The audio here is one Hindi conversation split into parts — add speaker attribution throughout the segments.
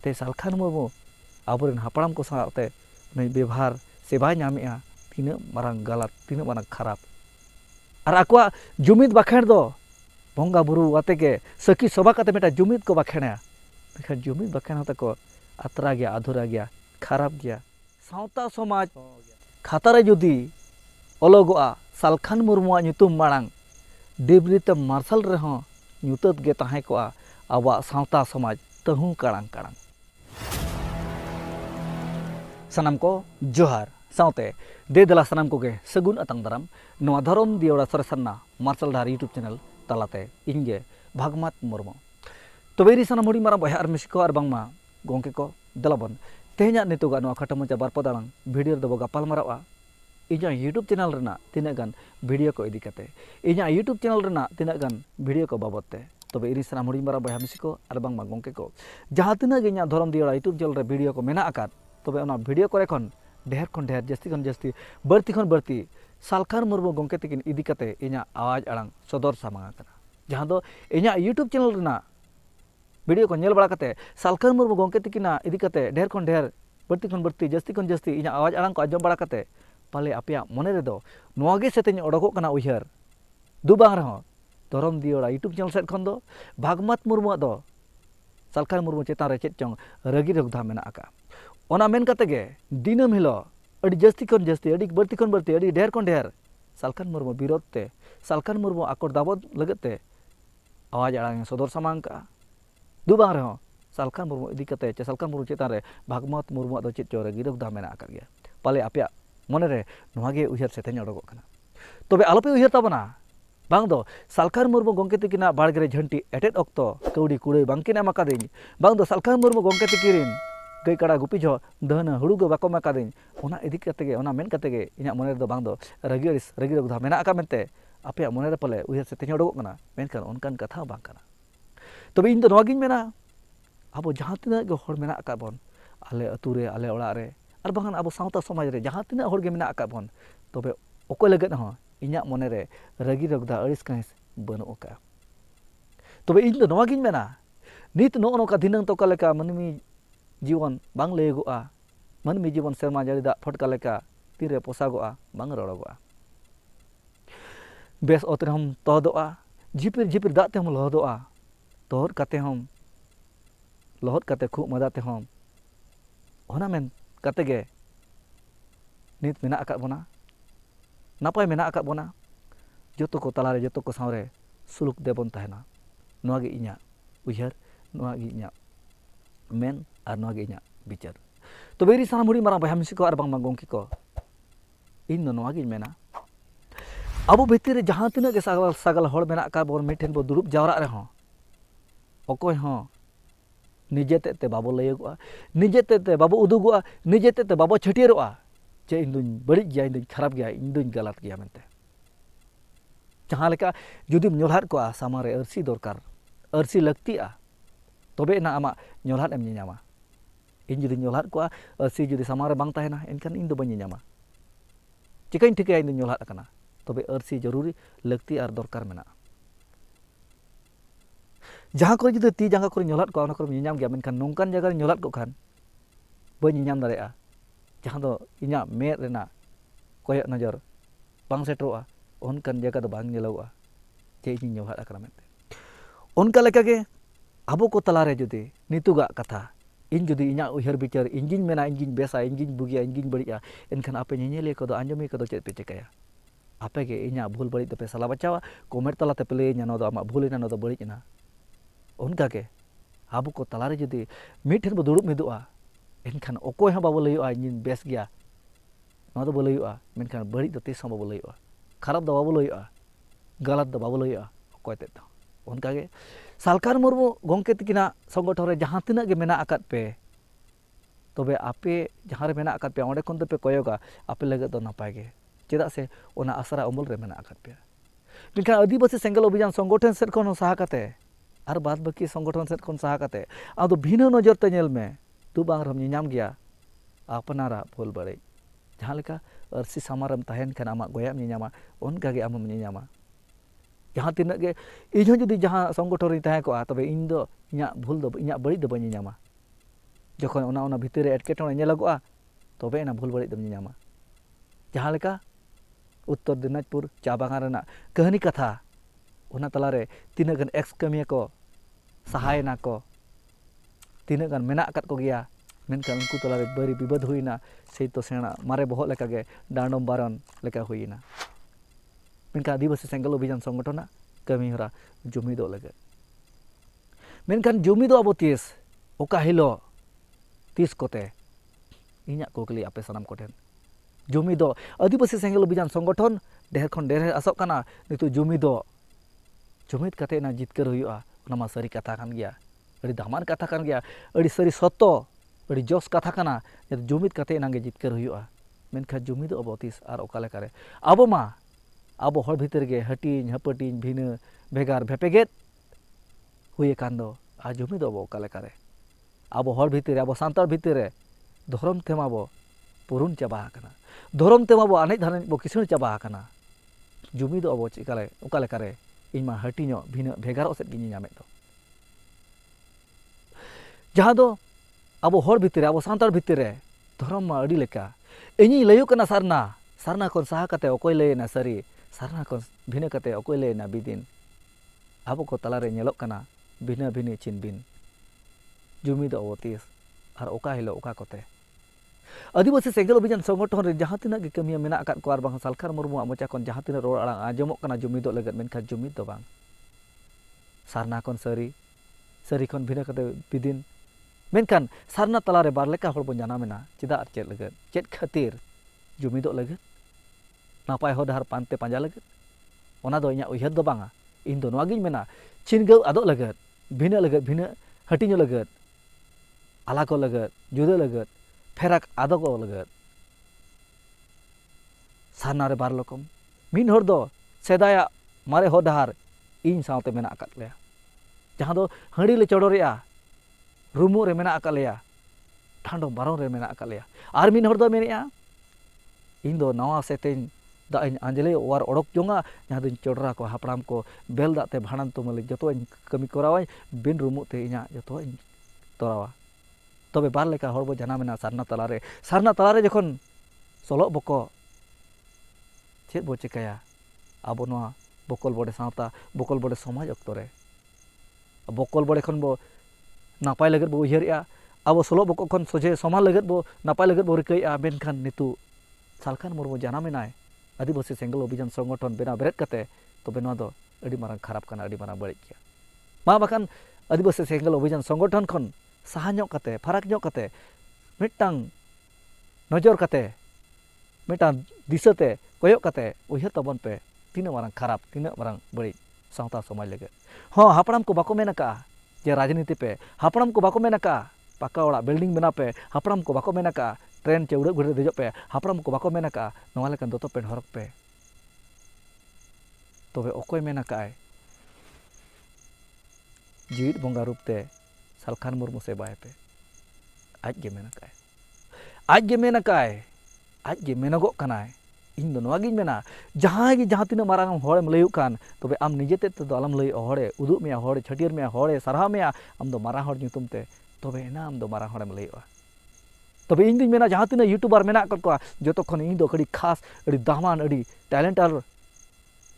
Speaker 1: ते सालखान मुर्मू आबोरेन हापड़ाम को साथे नई व्यवहार से बाय नामेआ तीना मारांग गलत तीना मारांग खराब और आकुआ जुमिद बाखेड़ दो बंगा बुरु आते के सखी सभा काते मेटा जुमिद को बाखेड़ा मेखान जुमिद बाखेड़ा तको आतरा गया अधूरा गया खराब गया सावता समाज खातारे जुदी ओलोगोआ सालखान मुर्मुआ ᱧᱩᱛᱩᱢ मारांग डिब्रिते मार्शल रहो ᱧᱩᱛᱟᱹᱛ गे ताहें कोआ आवा सावता समाज तहु काड़ांग काड़ांग सनाम को जोहार सावते दे दला सनाम को गे सगुन अतंग दाराम नोआ धरम दियोड़ा सरसन्ना मार्शल डार यूट्यूब चैनल तालाते इनगे भागमात मुर्मू तबेरी सनाम हुडी मारा बहा मिसको और बांगमा गोंके को दलाबन तेहना नितुगा नोआ खटो मचा बार पदालांग वीडियो दबो गापाल मारावा इजा यूट्यूब चैनल रेना तिना गान वीडियो को इदी कते इजा यूट्यूब चैनल रेना तिना गान वीडियो को बाबतते तबे इरी सनाम हुडी मारा बहा मिसको और बांगमा गोंके को जहां तिना गे धरम दियोड़ा यूट्यूब चैनल रे वीडियो को मेना आकात तबे ओना वीडियो करे खन ढेर जस्ती खन जस्ती बढ़ती खन बढ़ती सालखान मुर्मू गोंके तकिन इदी कते इना आवाज आड़ांग सदर सामांग कना जहां दो इना यूट्यूब चैनल रेना वीडियो को नेल बड़ा कते सालखान मुर्मू गोंके तकिना इदी कते ढेर खन ढेर बढ़ती खन बढ़ती जस्ती खन जस्ती इना आवाज आड़ांग को आजम बड़ा कते पाले आपया मने रे दो नोआगे सेतेñ ओडोगो कना उयहर दु बांग रहो धरम दियोड़ा यूट्यूब चैनल सेट खन दो भागमात मुर्मू दो सालखान मुर्मू चेतान रे चेत चोंग रगी रगधा मेना आका ओना मेन कते गे दिनम हिलो अड़ी जस्ती खन जस्ती अड़ी बढ़ती खन बढ़ती अड़ी ढेर खन ढेर सालखान मुर्मू विरोध ते सालखान मुर्मू आकोर दाबोद लगत ते आवाज आड़ांग सदर सामांग का दु बांग रहो सालखान मुर्मू इदी कते चे सालखान मुर्मू चेतान रे भागमात मुर्मू दो चेत चो रगी रगधा मेना आका गया पाले आपया मने रे नोआगे उयहर सेतेñ ओडोगो कना तबे आलोपे उयहर ताबना बांग दो सालखान मुर्मू गोंके तकिना बाड़गे रे झंटी एटेट ऑक्तो कौड़ी कुड़े बांकिन एम आकादिñ बांग दो सालखान मुर्मू गोंके तकिरिन गई काड़ा गुपी जो दहना हुड़ू गो बाको माकादिñ ओना इदी कते गे ओना मेन कते गे इना मने रे दो बांग दो रगी रगधा मेना आका मेनते आपे मने रे पले उयहर सेतेñ ओडोगो कना मेनखान ओनकान कथा बांग कना तबे इन दो नोआगिñ मेना आबो जहां तिना गे हर मेना आका बोन आले अतु रे आले ओड़ा रे और बांगान अब सावता समाज रे जहां तिना हर गे मेना आका बोन तबे ओको लगत हो इना मने रे रगी रगदा अड़िस काहिस बनु ओका तबे इन दो नोआगिñ मेना नित नो नोका दिनंग तोका लेका मनमी जीवन बांग लेगोआ मनमी जीवन सेरमा जारी दा फटका लेका तीरे पोसागोआ बांग रड़ोगोआ बेस ओतरे हम तोदोआ झिपिर झिपिर दा ते हम लहदोआ तोहर काते हम लहद काते खूब मदा ते हम ओना मेन कते गे नित मेना आका बोना नापाय मेना आका बोना जोतो को तलारे जोतो को सावरे सुलुक देबन तहना नोआगे इña उयहर नोआगे इña मेन और नोआगे इña बिचार तो बेरी सानाम हुडी मारा बहा मिसी को और बांग गोंकी को इन नोआगे मेना अब भितर रे जहां तिना गे सागल सागल हड़ मेना आका बोन मिठेन बो दुरुब जावरा रे हो ओकोय हो निजेते ते बाबो लयगोआ निजेते ते बाबो उदुगोआ निजेते ते बाबो छटियरोआ जे इन दुñ बड़ी गया इन दुñ खराब गया इन दुñ गलत गया मेनते जहां लेका जुदिम ñolhat कोआ सामारे अरसी दरकार अरसी लगतिआ तबे ना आमा ñolhat एम ñama इन जुदी ñolhat कोआ अरसी जुदी सामारे बांग ताहेना एनखान इन दो बाñ ñama चिकाइन ठिकया इन दुñ ñolhat akana तबे अरसी जरूरी लगती और दरकार मेना जहां को जुदी ती जांगा को ñolhat को को ñam गया मेनखान नोंकान जगह ñolhat को खान बाñ ñam दारेआ जहां दो इña मेद रेना कोय नजर बांग सेटरोआ ओनकान जगह दो बांग ñeloगोआ जे इñ ñolhat akana मेनते ओनका लेका गे आबो को तलारे जुदी नितुगा कथा इन जुदी इña उयहर बिचार इंजिन मेना इंजिन बेसा इंजिन बुगिया इंजिन बड़िया एनखान आपे ñeñeले को दो आंजमी को दो चेत पे चिकाया आपे गे इña भूल बड़ी दो पे सला बचावा कमेंट तलाते पे लेना नो दो आमा भूल इना नो दो बड़ी इना उनका के आबो को तलारे जुदी मिठेन बो दुड़ुब मिदुआ एनखान ओकोय हा बाबो लयुआ इंजिन बेस गया नो दो बो लयुआ मेनखान बड़ी दो तीस बाबो लयुआ खराब दो बाबो लयुआ गलत दो बाबो लयुआ ओकोय ते दो उनका के सालखान मुर्मू गोंके तकिना संगठन रे जहां तिना गे मेना आकात पे तबे आपे जहां रे मेना आकात पे ओंडे खन दो पे कोयोगा आपे लगत दो नापाय गे चेदा से ओना आसरा अमल रे मेना आकात पे मेनखान आदिवासी सेंगल अभियान संगठन सेट खन सहा काते और बाद बाकी संगठन सेट खन सहा काते आदो भिन्न नजर ते नेल में तू बांग रम ñam गया अपनारा भूल बड़े जहां लेका अरसी सामारम तहन खान आमा गोयाम ñama उनका गे आमम ñama जहां तिना गे इñ जुदी जहां संगठन रे तहे को तबे इन दो इña भूल दो इña बड़ी दो बाñ ñama जखन ओना भितर रे एटकेटोणे नेलगोआ तबे ना भूल बड़ित दम ᱧᱟᱢᱟ जहाँ लेका उत्तर दिनाजपुर चा बागान रेना कहानी कथा ओना तलारे तीना गन एक्स कमिया को सहायना को तीना गन मेना अकत को गया मेनखान उनको तलारे बरी विबद हुईना से तो सेना मारे बहत लेका गे डांडम बारन लेका हुईना मेनखान आदिवासी सेंगल अभियान संगठन कमी हरा जुमिदो लगे मेनखान जुमिदो अब तीस ओका हिलो तीस कोते इन्या कुकली आपे सनाम कोठेन जुमिदो आदिवासी सेंगल अभियान संगठन ढेर खन ढेर आसोग कना नितु जुमिदो जुमिद कते ना जितकर हुआ ओना मा सारी कथा कान गया अड़ी दामान कथा कान गया अड़ी सारी सत्तो अड़ी जोस कथा काना जुमिद कते नागे जितकर हुआ मेनखान जुमिदो अब तीस आर ओका लेकारे अब मा अब हर भीतर गे हटिन हपटिन भिन भेगार भेपेगेत हुए कांदो आ जुमिदो अब ओका लेकारे अब हर भीतर अब सान्तार भीतर धरम तेमा बो पुरुन चाबा आकना धरम तेमा बो आने धाने बो किसुन चाबा आकना जुमिदो अब चिकाले ओका लेकारे इमा हटिनो भिन भेगार सेट गिनी नामे तो जहाँ दो अब हर भीतर अब सान्तार भीतर धरम मा अड़ी लेका इनी लयु कना सारना कोन साहा कते ओकोय लेना सारी सारना कोन भिन कते ओकोय लेना बिदिन अब को तलारे नेलोक कना भिना भिनी चिनबिन जुमिदो अब तीस और ओका हिलो ओका कोते आदिवासी सेंगल अभियान संगठन रे जहाँ तिना गे कमिया मेना अकात को आर बांग सालखार मुर्मु मोचा कोन जहाँ तिना रोड आड़ांग आजमोक कना जुमिदो लगत मेनखान जुमिद दो बांग सारना कोन सारी कोन भिना कते बिदिन मेनखान सारना तलारे बार लेका हर बन जाना मेना चिदा चेत लगत चेत खातिर जुमिदो लगत नापाय हो डहार पानते पांजा लगत ओना दो इया उयहर दो बांगा इन दो नवागिन मेना चिनगौ आदो लगत भिना हटिनो लगत आलाको लगत जुदा लगत फेराक आदो को लगत सारना रे बार रकम मिन हर दो सेदाया मारे हो डहार इन सावते मेना अकात लेया जहाँ दो हंडी ले चोड़ोरेया रूमू रे मेना अकात लेया ठांडो बारों रे मेना अकात लेया आर मिन हर दो मेनेया इन दो नवा सेतेन दा इन आंजले वार ओडक जोंगा जहाँ दो चोड़रा को हापड़ाम को बेल दाते भाणन तुमले जतो कमी करावाई बिन रूमू ते इना जतो तोरावा तबे बार लेका हर बो जाना मेना सारना तलारे जखन सलो बको चेद बो चिकाया अब नवा बकल बड़े सावता बकल बड़े समाज अक्तरे बकल बड़े खन बो नापाय लगत बो उयहरिया अब सलो बको खन सोजे समाज लगत बो नापाय लगत बो रिकैया मेनखान नितु सालखान मुर्मु जाना मेनाय आदिवासी सेंगल अभियान संगठन बेना बेरेद कते तबे नवा दो अड़ी मारां खराब काना अड़ी मारां बड़िज गया मा बाखान आदिवासी सेंगल अभियान संगठन खन साहा ᱧᱚᱜ कते फराक ᱧᱚᱜ कते मिटांग नजर कते मिटांग दिसते कोयक कते उयहर तबन पे तीना मारां खराब तीना मारां बड़ी सावता समाज लगे हाँ हापड़ाम को बाको मेनका जे राजनीति पे हापड़ाम को बाको मेनका पाका ओड़ा बिल्डिंग बना पे हापड़ाम को बाको मेनका ट्रेन चे उड़क घुड़े देजो पे हापड़ाम को बाको मेनका नवा लेकन दोतो पेन हरक पे तबे ओकोय मेनका जीवित बंगा रूपते सालखान मुर्मु सेबाय पे आज गे मेनकाय आज गे मेनगो कनाय इन दो नवागिन मेना जहाँ तीना मारांग हड़ेम लयु कान तबे आम निजेते तो आलम लय हड़े उदुग मेया हड़े छटियर मेया हड़े सारहा मेया आम दो मारा हड़ ᱧᱩᱛᱩᱢ ते तबे ना आम दो मारा हड़ेम लयुआ तबे इन दिन मेना जहाँ तीना यूट्यूबर मेना कत को जतो खन इन दो अड़ी खास अड़ी दामान अड़ी टैलेंटर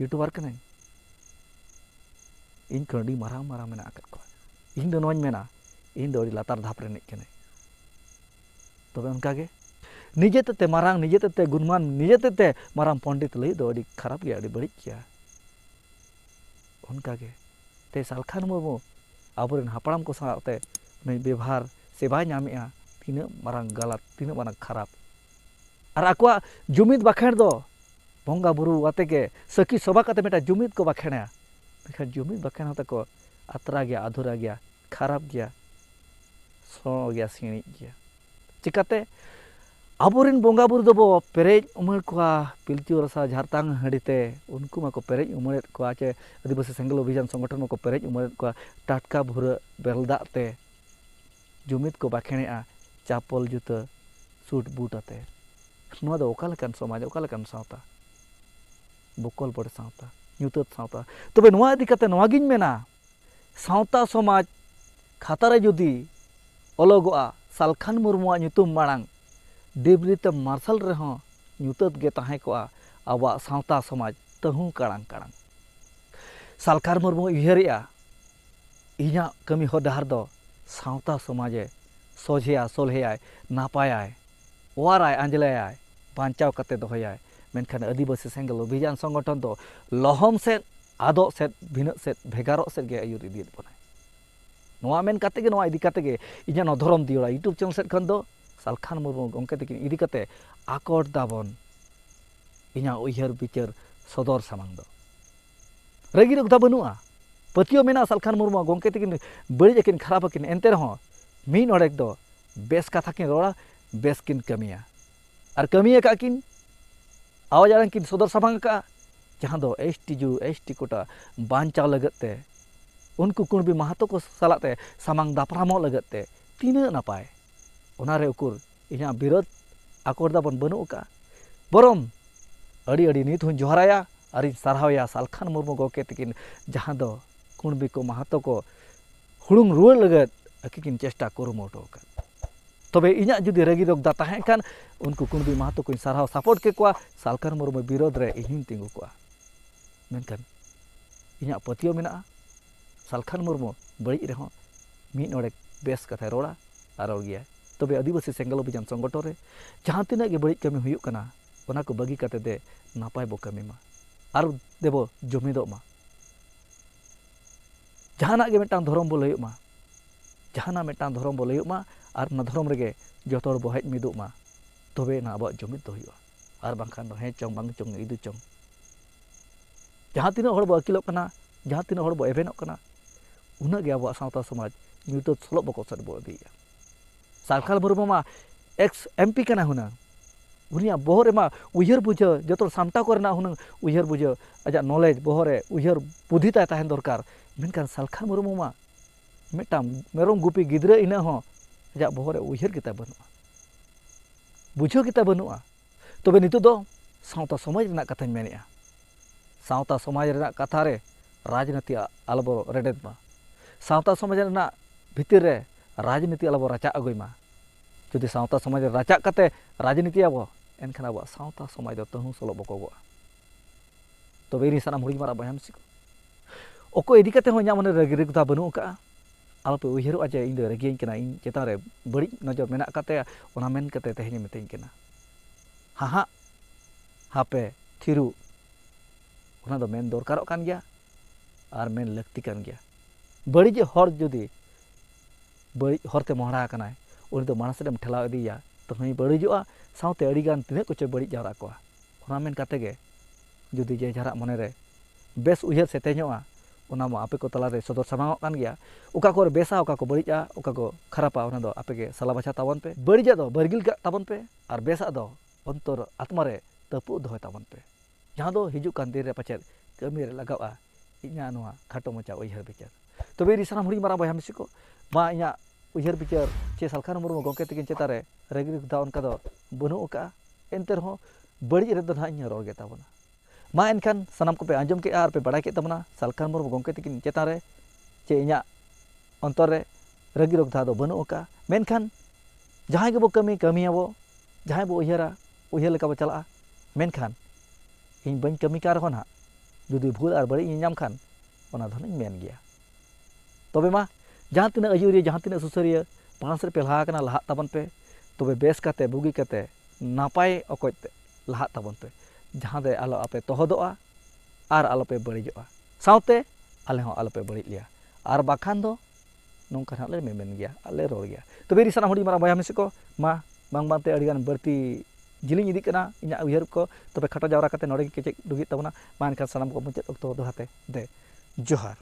Speaker 1: यूट्यूबर कनाय इन खंडी मारा मेना कत को इन दो नोन मेना इन दो लातार धाप रे निकने तबे उनकागे निजेते मारांग निजेते गुणमान निजेते मारांग पंडित लई दो अड़ी खराब गया अड़ी बड़िज गया उनकागे ते सालखान मुर्मु आबोरेन हापड़ाम को साथे नै व्यवहार सेवा नामेआ तीना मारांग गलत तीना मारांग खराब और आकुआ जुमिद बाखेड़ दो बंगा बुरु आते के सखी सभा कते मेटा जुमिद को बाखेड़ा मेखा जुमिद बाखेड़ा तको आतरा गया अधूरा गया खराब गया सो गया सीणी गया चिकाते आबोरेन बंगा बुरु दो पेरेज उमर को पिलचू रसा झारतांग हड़ीते उनको माको पेरेज उमरेत को चे आदिवासी सेंगल अभियान संगठन माको पेरेज उमरेत को टाटका भुरा बेलदाते जुमिद को बाखेणेआ चापल जुता सूट बूट आते नोआ दो ओकालेकान समाज ओकालेकान सावता बकल बड़े सावता ᱧᱩᱛᱟᱹᱛ सावता तबे नोआ इदी कते नोआगिन मेना सावता समाज खातारे जुदी अलगोआ सालखान मुर्मुआ nyutum मांग डिब्रिते मार्शल रहो nyutat ge tahe koa awa सावता समाज तहु काड़ांग काड़ांग सालखान मुर्मु उयहरिया इña कमी हो डहार दो सावता समाजे सोझेया सोलहेया नापायाय ओवाराय आंजलायाय बांचाव कते दोहयाय मेनखान आदिवासी सेंगल अभियान संगठन दो लहम सेद आदो सेद भिन्न सेद भेगारो सेद गे आयुर इदियत बनाय नोआ मेन काते गे नोआ इदि काते गे इña नो धरम दियोड़ा यूट्यूब चैनल सेद खन दो सालखान मुर्मु गंके तकिन इदि काते आकड़ दाबन इña उयहर बिचार सदर सामांग दो रगी रगदा बनुआ पतियो मेना सालखान मुर्मु गंके तकिन बड़ी अकिन खराब अकिन एनते रहो मीन ओडेक दो बेस कथा किन रोड़ा बेस किन कमिया और कमिया का किन आवाज आड़ांग किन सदर सामांग का जहाँ दो एसटी कोटा बांचाव लगते उनको कुणबी महतो को सलाते सामांग दापरामो लगते तीना नापाय ओनारे उकुर इña विरोध आकड़दा बन बनु का बरम अड़ी अड़ी नित हुन जोहराया और सारहावया सालखान मुर्मु गंके तकिन जहाँ दो कुणबी को महतो को हुड़ुंग रुआर लगत अकिन चेष्टा कुरुमुटो का तबे इña जुदी रगी रगदा ताहें खान उनको कुणबी महतो को सारहाव सपोर्ट के कोआ सालखान मुर्मु विरोध रे इहिन तिंगु कोआ मेनखान इña पतियो मेना सालखान मुर्मु बड़ी रहो मीन ओडे बेस कथा रोड़ा और गया तबे आदिवासी सेंगल अभियान संगठन रे जहाँ तिना गे बड़ी कमी हुयुक कना ओना को बगी कते दे नापाय बो कमी मा और देबो जुमिदो मा जहाना गे मेटांग धर्म बो लयुक मा जहाना मेटांग धर्म बो लयुक मा और ना धर्म रेगे जतो हर बो हेज मिदुक मा तबे ना अब जुमिद दो हुयुआ और बांखान दो हे चोंग बांग चोंग इदु चोंग जहाँ तिना हर बो अकिलोक कना जहाँ तिना हर बो एभेनोक कना उना गे अब सावता समाज न्यूत सलो बको सद बो दिया सालखान मुर्मु मा एक्स एमपी कना हुना उनिया बोहरे मा उयहर बुझे जतो सामटा करना हुना उयहर बुझे आजा नॉलेज बोहरे उयहर बुद्धि ताय ताहेन दरकार मेनखान सालखान मुर्मु मा मेटा मेरम गुपी गिद्रा इना हो आजा बोहरे उयहर किता बनुआ बुझो किता बनुआ तबे नितो दो सावता समाज रना कथाñ मेनेआ सावता समाज रना कथा रे राजनीति आलबो रेडेद मा सावता समाज रना भितर रे राजनीति आलबो राचा अगुय मा जुदी सावता समाज राचा कते राजनीति आबो एनखान आबो सावता समाज दो तहु सलो बकोगोआ तबे रि सानाम हुड़ी मारा बयाम सिको ओको इदि कते हो ᱧᱟ मने रगिरि कथा बनु का आलपे उयहरो आजे इन दो रगियन कना इन चेता रे बड़ी नजर मेना कते ओना मेन कते तेहेनि मितेन कना हाहा हापे थिरु ओना दो मेन दरकारो कान गया और मेन लक्ति कान गया बड़ी जे हर जुदी बड़ी हरते मोहरा कनाय उनी दो मानस रेम ठेलाव इदिया तो हई बड़ीजोआ सावते अड़ीगान तिना को चे बड़ी जावरा कोआ ओना मेन काते गे जुदी जे जरा मने रे बेस उयहर सेतेñoa ओना मा आपे को तला रे सदर सामांग कान गया ओका को बेसा ओका को बड़ीजा ओका को खरापा ओना दो आपे के सला बाछा ताबन पे बड़ीजा दो बरगिल का ताबन पे और बेसा दो अंतर आत्मा रे तपु दोय ताबन पे जहां दो हिजु कान दिन रे पचे कमी रे लगावा इña नोआ खाटो मचा उयहर बिचार तबे रि सानाम हुड़ी मारा बया मिसिको मा इña उयहर बिचार चे सालखान मुर्मु गंके तकिन चेतारे रगिरि कथा उनका दो बनु का एनते रहो बड़ी रे दो ना इña रोर गे ताबना मा एनखान सानाम को पे आंजम के आर पे बड़ा के तबना सालखान मुर्मु गंके तकिन चेतारे चे इña अंतर रे रगिरि कथा दो बनु का मेनखान जहां के बो कमी आबो जहां बो उयहरा उयहर लेका बो चला मेनखान इन बन कमी का रहो ना जुदी भूल और बड़ी ᱧᱟᱢ खान ओना धनई मेन गया तबे मा जहाँ तीना अयुरिया जहाँ तीना सुसरिया पांच रे पे लहा कना लहा ताबन पे तबे बेस काते बुगी काते नापाय अकोयते लहा ताबन पे जहाँ दे आलो आपे तहदोआ और आलो पे बड़ीजोआ सावते आले हो आलो पे बड़ी लिया और बाखान दो नोंका हाले मेमेन गया आले रोड़ गया तबे रि सानाम हुडी मारा बया मिसिको मा बांग बांते अड़ीगान बर्ती जिलिंग इदी कना इña उयहर को तबे खाटो जावरा काते नोडे केचे दुगी ताबना मा एनखान सानाम को मुचाद अक्तो दोहाते दे जोहार।